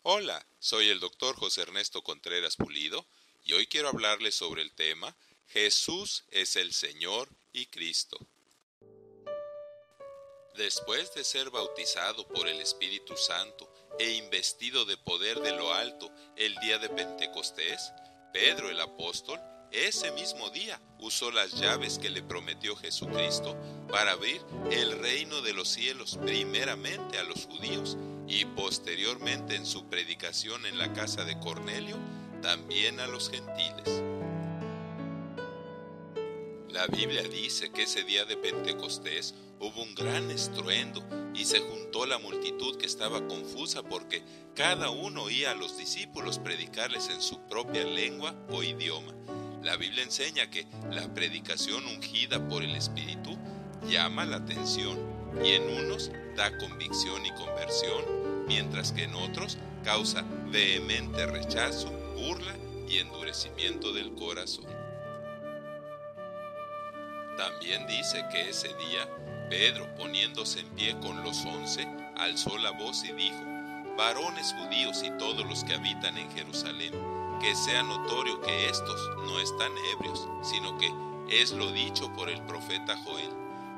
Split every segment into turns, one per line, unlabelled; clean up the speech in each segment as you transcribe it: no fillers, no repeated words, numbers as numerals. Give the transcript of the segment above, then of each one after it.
Hola, soy el doctor José Ernesto Contreras Pulido y hoy quiero hablarles sobre el tema Jesús es el Señor y Cristo. Después de ser bautizado por el Espíritu Santo e investido de poder de lo alto el día de Pentecostés, Pedro el apóstol, ese mismo día usó las llaves que le prometió Jesucristo para abrir el reino de los cielos primeramente a los judíos y posteriormente en su predicación en la casa de Cornelio, también a los gentiles. La Biblia dice que ese día de Pentecostés hubo un gran estruendo y se juntó la multitud que estaba confusa porque cada uno oía a los discípulos predicarles en su propia lengua o idioma. La Biblia enseña que la predicación ungida por el Espíritu llama la atención y en unos da convicción y conversión, mientras que en otros causa vehemente rechazo, burla y endurecimiento del corazón. También dice que ese día Pedro, poniéndose en pie con los 11, alzó la voz y dijo: varones judíos y todos los que habitan en Jerusalén, que sea notorio que estos no están ebrios, sino que es lo dicho por el profeta Joel.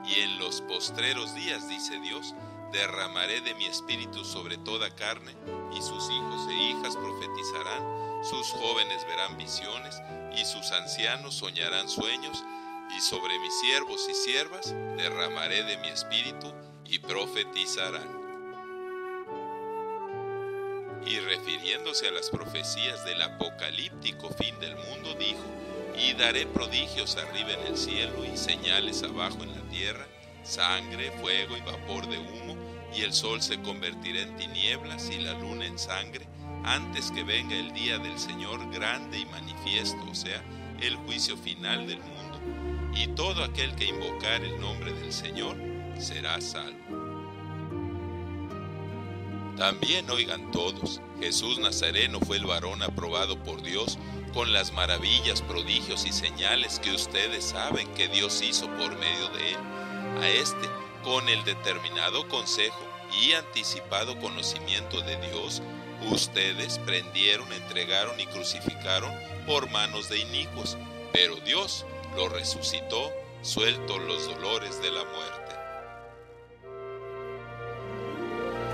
Y en los postreros días, dice Dios, derramaré de mi espíritu sobre toda carne, y sus hijos e hijas profetizarán, sus jóvenes verán visiones, y sus ancianos soñarán sueños, y sobre mis siervos y siervas derramaré de mi espíritu y profetizarán. Y refiriéndose a las profecías del apocalíptico fin del mundo, dijo: y daré prodigios arriba en el cielo y señales abajo en la tierra, sangre, fuego y vapor de humo, y el sol se convertirá en tinieblas y la luna en sangre, antes que venga el día del Señor grande y manifiesto, o sea, el juicio final del mundo. Y todo aquel que invocar el nombre del Señor será salvo. También oigan todos, Jesús Nazareno fue el varón aprobado por Dios con las maravillas, prodigios y señales que ustedes saben que Dios hizo por medio de él. A este, con el determinado consejo y anticipado conocimiento de Dios, ustedes prendieron, entregaron y crucificaron por manos de inicuos, pero Dios lo resucitó, suelto los dolores de la muerte.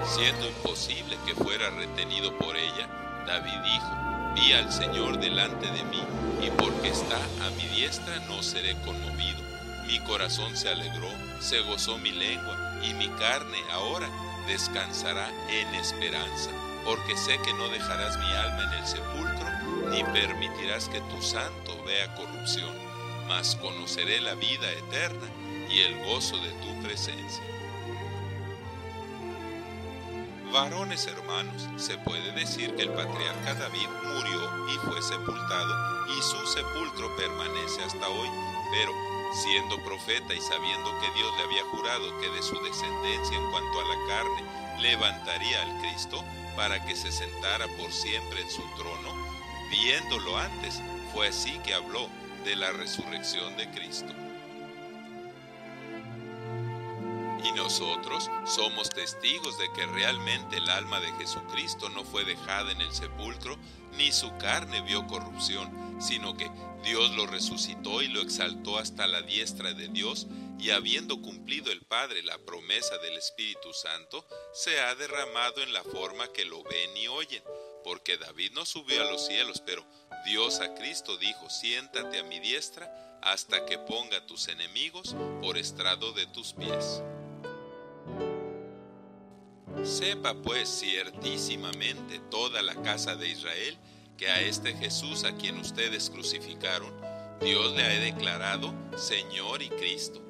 Siendo imposible que fuera retenido por ella, David dijo: vi al Señor delante de mí, y porque está a mi diestra no seré conmovido. Mi corazón se alegró, se gozó mi lengua, y mi carne ahora descansará en esperanza, porque sé que no dejarás mi alma en el sepulcro, ni permitirás que tu santo vea corrupción, mas conoceré la vida eterna y el gozo de tu presencia. Varones hermanos, se puede decir que el patriarca David murió y fue sepultado, y su sepulcro permanece hasta hoy, pero siendo profeta y sabiendo que Dios le había jurado que de su descendencia en cuanto a la carne levantaría al Cristo para que se sentara por siempre en su trono, viéndolo antes, fue así que habló de la resurrección de Cristo. Y nosotros somos testigos de que realmente el alma de Jesucristo no fue dejada en el sepulcro, ni su carne vio corrupción, sino que Dios lo resucitó y lo exaltó hasta la diestra de Dios, y habiendo cumplido el Padre la promesa del Espíritu Santo, se ha derramado en la forma que lo ven y oyen. Porque David no subió a los cielos, pero Dios a Cristo dijo: siéntate a mi diestra hasta que ponga a tus enemigos por estrado de tus pies. Sepa pues ciertísimamente toda la casa de Israel que a este Jesús a quien ustedes crucificaron, Dios le ha declarado Señor y Cristo.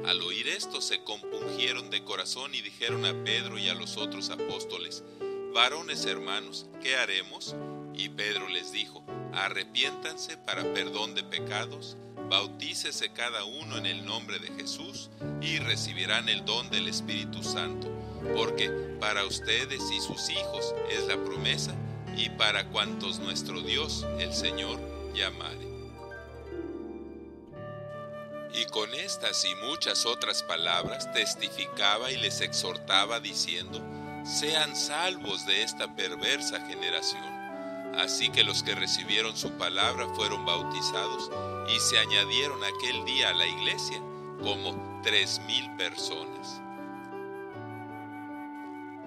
Al oír esto se compungieron de corazón y dijeron a Pedro y a los otros apóstoles: varones hermanos, ¿qué haremos? Y Pedro les dijo: arrepiéntanse para perdón de pecados, bautícese cada uno en el nombre de Jesús y recibirán el don del Espíritu Santo, porque para ustedes y sus hijos es la promesa, y para cuantos nuestro Dios, el Señor, llamare. Y con estas y muchas otras palabras testificaba y les exhortaba diciendo: sean salvos de esta perversa generación. Así que los que recibieron su palabra fueron bautizados y se añadieron aquel día a la iglesia como 3,000 personas.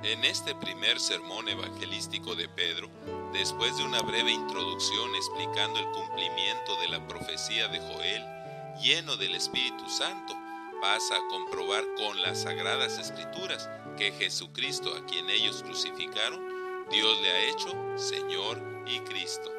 En este primer sermón evangelístico de Pedro, después de una breve introducción explicando el cumplimiento de la profecía de Joel, lleno del Espíritu Santo, pasa a comprobar con las Sagradas Escrituras que Jesucristo, a quien ellos crucificaron, Dios le ha hecho Señor y Cristo.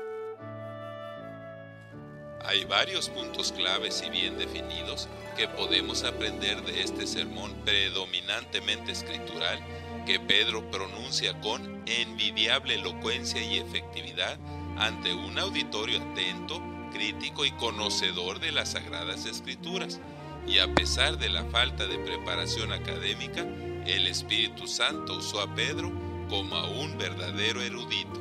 Hay varios puntos claves y bien definidos que podemos aprender de este sermón predominantemente escritural que Pedro pronuncia con envidiable elocuencia y efectividad ante un auditorio atento, crítico y conocedor de las Sagradas Escrituras. Y a pesar de la falta de preparación académica, el Espíritu Santo usó a Pedro como a un verdadero erudito.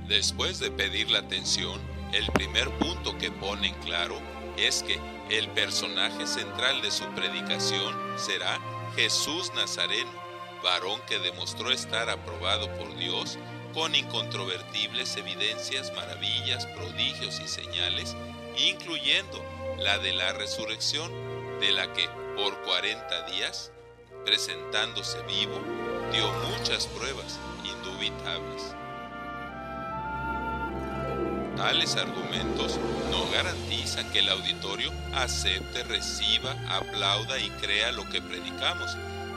Después de pedir la atención, el primer punto que pone en claro es que el personaje central de su predicación será Jesús Nazareno, varón que demostró estar aprobado por Dios con incontrovertibles evidencias, maravillas, prodigios y señales, incluyendo la de la resurrección, de la que por 40 días, presentándose vivo, dio muchas pruebas indubitables. Tales argumentos no garantizan que el auditorio acepte, reciba, aplauda y crea lo que predicamos,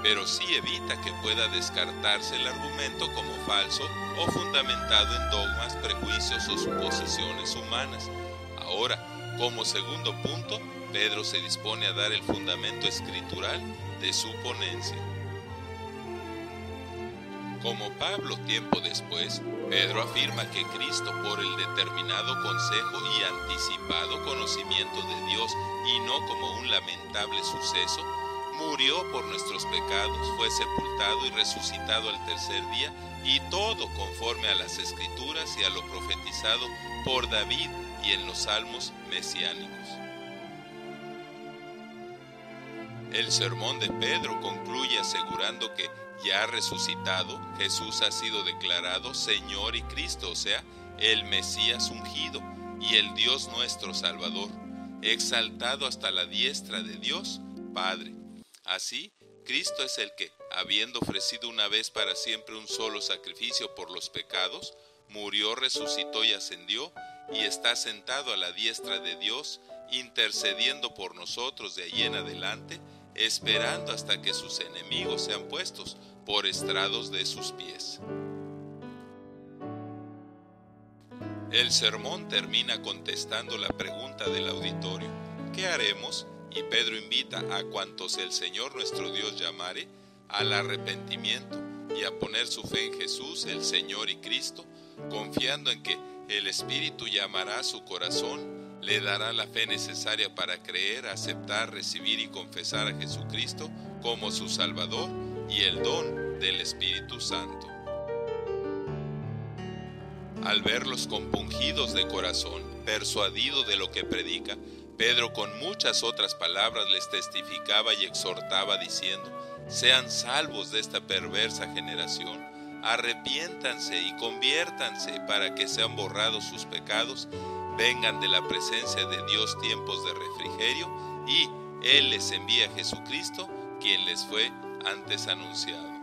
pero sí evita que pueda descartarse el argumento como falso o fundamentado en dogmas, prejuicios o suposiciones humanas. Ahora, como segundo punto, Pedro se dispone a dar el fundamento escritural de su ponencia. Como Pablo tiempo después, Pedro afirma que Cristo, por el determinado consejo y anticipado conocimiento de Dios y no como un lamentable suceso, murió por nuestros pecados, fue sepultado y resucitado al tercer día, y todo conforme a las Escrituras y a lo profetizado por David y en los salmos mesiánicos. El sermón de Pedro concluye asegurando que ya resucitado, Jesús ha sido declarado Señor y Cristo, o sea, el Mesías ungido y el Dios nuestro Salvador, exaltado hasta la diestra de Dios Padre. Así, Cristo es el que, habiendo ofrecido una vez para siempre un solo sacrificio por los pecados, murió, resucitó y ascendió, y está sentado a la diestra de Dios, intercediendo por nosotros de allí en adelante, esperando hasta que sus enemigos sean puestos por estrados de sus pies. El sermón termina contestando la pregunta del auditorio: ¿qué haremos? Y Pedro invita a cuantos el Señor nuestro Dios llamare al arrepentimiento y a poner su fe en Jesús, el Señor y Cristo, confiando en que el Espíritu llamará a su corazón, le dará la fe necesaria para creer, aceptar, recibir y confesar a Jesucristo como su Salvador y el don del Espíritu Santo. Al verlos compungidos de corazón, persuadido de lo que predica, Pedro con muchas otras palabras les testificaba y exhortaba diciendo: sean salvos de esta perversa generación, arrepiéntanse y conviértanse para que sean borrados sus pecados, vengan de la presencia de Dios tiempos de refrigerio, y Él les envía a Jesucristo, quien les fue antes anunciado.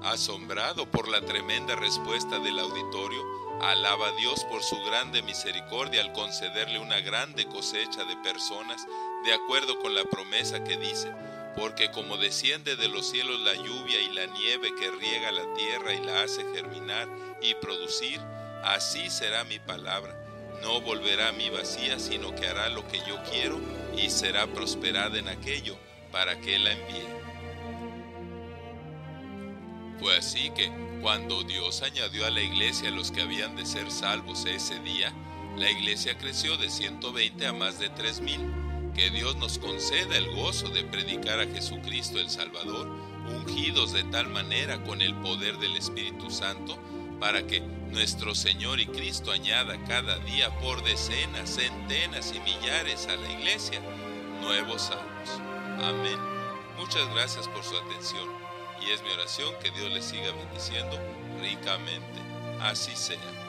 Asombrado por la tremenda respuesta del auditorio, alaba a Dios por su grande misericordia al concederle una grande cosecha de personas, de acuerdo con la promesa que dice: porque como desciende de los cielos la lluvia y la nieve que riega la tierra y la hace germinar y producir, así será mi palabra. No volverá a mí vacía, sino que hará lo que yo quiero y será prosperada en aquello para que la envíe. Fue así que, cuando Dios añadió a la iglesia a los que habían de ser salvos ese día, la iglesia creció de 120 a más de 3,000. Que Dios nos conceda el gozo de predicar a Jesucristo el Salvador, ungidos de tal manera con el poder del Espíritu Santo, para que nuestro Señor y Cristo añada cada día por decenas, centenas y millares a la iglesia nuevos salvos. Amén. Muchas gracias por su atención y es mi oración que Dios les siga bendiciendo ricamente. Así sea.